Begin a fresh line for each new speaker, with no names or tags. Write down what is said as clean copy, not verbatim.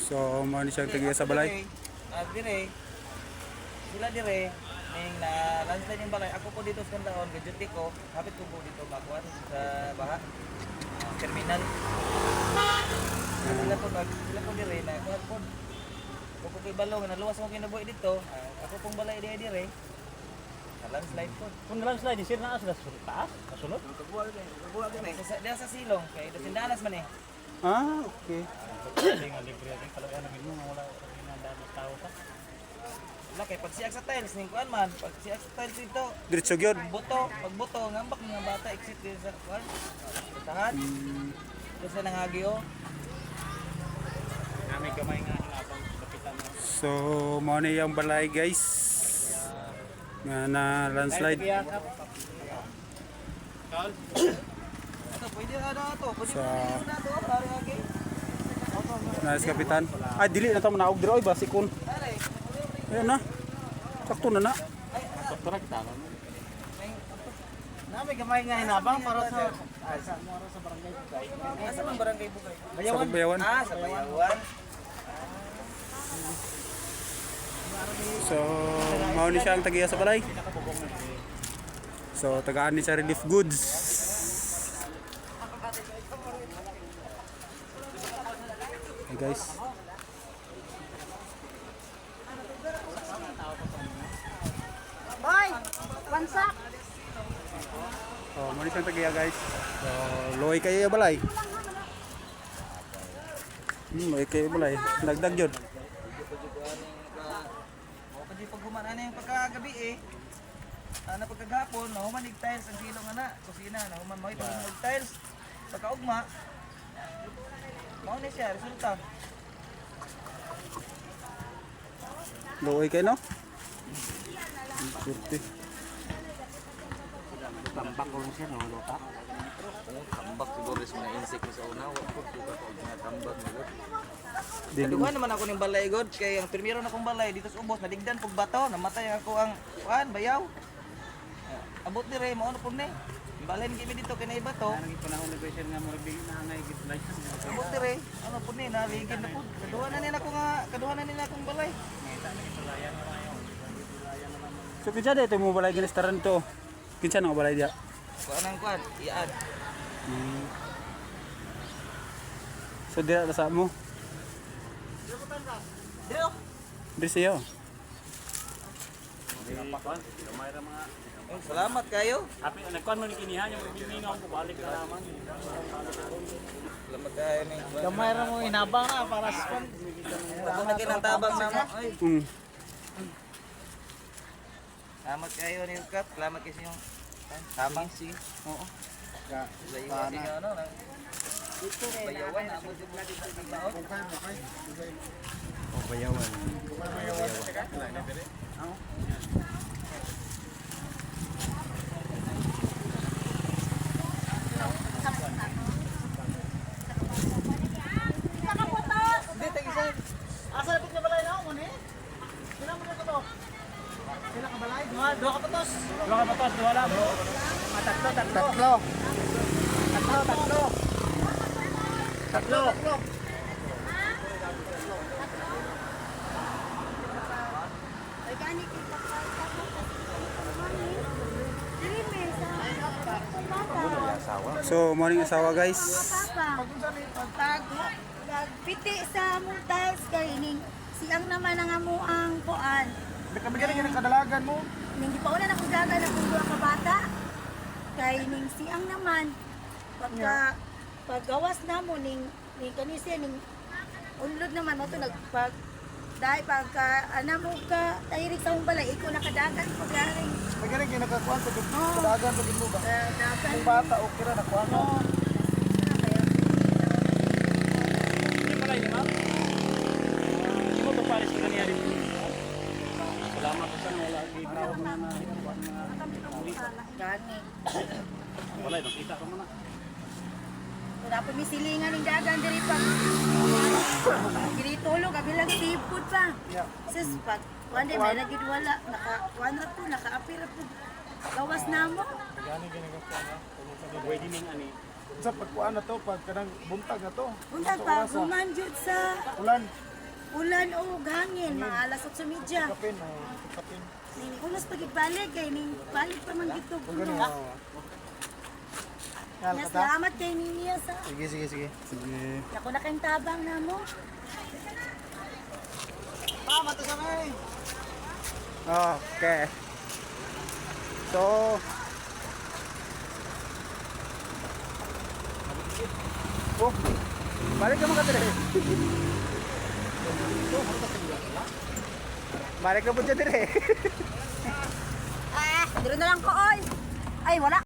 So, mo ni siyang tagiya sa balay.
Dire. Sila dire. Ning na landslide yung balay. Ako po dito sa Kandaon, gadget ko. Hapit ko po dito bakuan sa baha. Terminal. Sila po dire na kuan po. Ako po kay balong na luwas mo kinabuhi dito. Ako pong balay dire. Landslide po.
Kung landslide, sir na sa taas, kasunod.
Kabuha din eh. Sa silong kay Dasindanas man eh.
Ah, okay.
Hindi nga libre din talaga namin mo wala rin ang dami tao ka.
Wala kay pag siya sa tiles ning kuan man, pag siya sa tiles dito,
Diretso gyud.
pag buto ngambak mga bata exit din sa kuan. Tahan. Kasi nangagi oh.
May gamay nga hinabang kapitan mo.
So, mo ni yung balay guys. Nga na landslide.
Kal?
Ito pwede na to. Pwede
Sa
na to pare agi.
Nice kapitan. Ay dili na ta manaog diri oy basikon.
Pare.
Ayun na. Sakto na na.
Sakto ra kita.
Na may gamay nga hinabang para sa
sa barangay Bugay.
asa man barangay Bugay.
Sa Bayawan.
Sa Bayawan.
So, mao ni siya ang tagiya sa balay. So, tagaan ni sa relief goods. Hey guys.
Boy, wansak.
So, mao ni siya ang tagiya guys. So, loy kayo balay. Loy kayo balay. Dagdag jud.
Pwede pag humana yung pagkagabi eh. Na pagkagapon, nahuman tiles ang silong ana, kusina, nahuman mo ipag tiles. Pagkaugma, mao ni siya resulta.
Loy kayo no? Surti.
Tambak ko siya no lota.
Tambak siguro sa mga insect sa una, wala ko mga tambak nila.
Dili.
Kaduhan naman ako ng balay god kay ang primero na kong balay dito sa ubos nadigdan pag bato, namatay ako ang kuan bayaw. Abot ni Ray mo ano pud ni. Balay ni kimi dito kay na bato.
Nang ipanahon ni Besher nga mo rin na ngay git license.
Abot ni Ray ano pud ni naligid na pud. Kaduhan na nila akong balay.
So, kinsa dito mo balay ginastaran to? Kinsa nang balay dia?
Kuan ang kuan, iad.
So, dira na sa mo.
Dito.
Diri siya.
Gamay ra mga
Salamat kayo.
Happy nagkuan man kinihan yung bimingaw ko balik na naman.
Salamat kayo ni.
Gamay ra mo hinabang na para sa kon.
Ako na kinantabang na mo. Ay, salamat kayo ni Kat. Salamat kayo sa inyong tabang si. Oo. Layo din ano na. Bayawan na mo din dito sa taon.
Bayawan.
Dito isa.
Asa lapit na balay na mo ni? Sila mo na to. Sila ka balay? Duha ka patos. Duha ka patos, duha lang. Tatlo.
Organic ito pa. Dili me sa bata.
So, morning asawa guys.
Pag piti sa mong tiles kay ning siyang naman ang amuang kuan.
Kabigyan ng kadalagan mo.
Ning di pa una na kudagan na kung duha ka bata. Kay ning siyang naman paggawas na mo ning kanisi ning unlod naman mo to nagpag dahil pagka mo ka tayirik sa mong balay ikaw nakadagan pagaring.
Magaling ginagakuan sa kadalagan pag mo ba?
Dagan.
Kung bata okay ra nakuan mo.
Kaya
Hindi pala yun, ma'am. Hindi mo to pares ka niya rin. Salamat sa wala gibraw mo na
gani.
wala nakita ko muna.
Wala pa misilingan ng dagan diri pa. Diri tulog kabilang sipod pa. Sis pag one day may nagid wala naka-apira po. Gawas na mo.
Gani ginagakuan na. Pwede ning ani.
Sa pagkuan na to, pag kanang buntag na to.
Untag pa gumanjud sa
Ulan.
ulan o hangin, mga alas 8:30.
Kapin, kapin.
Ning unos pagigbalik kay ning balik pa man gito kuno.
Yan, kata.
Salamat kay niya sa.
Sige, sige, sige.
Sige.
Ako na kayong tabang na mo.
Tama to sa may.
Okay. So, oh, balik ka mo ka dire. Balik ka po dyan dire.
Dito na lang ko oy. Ay wala.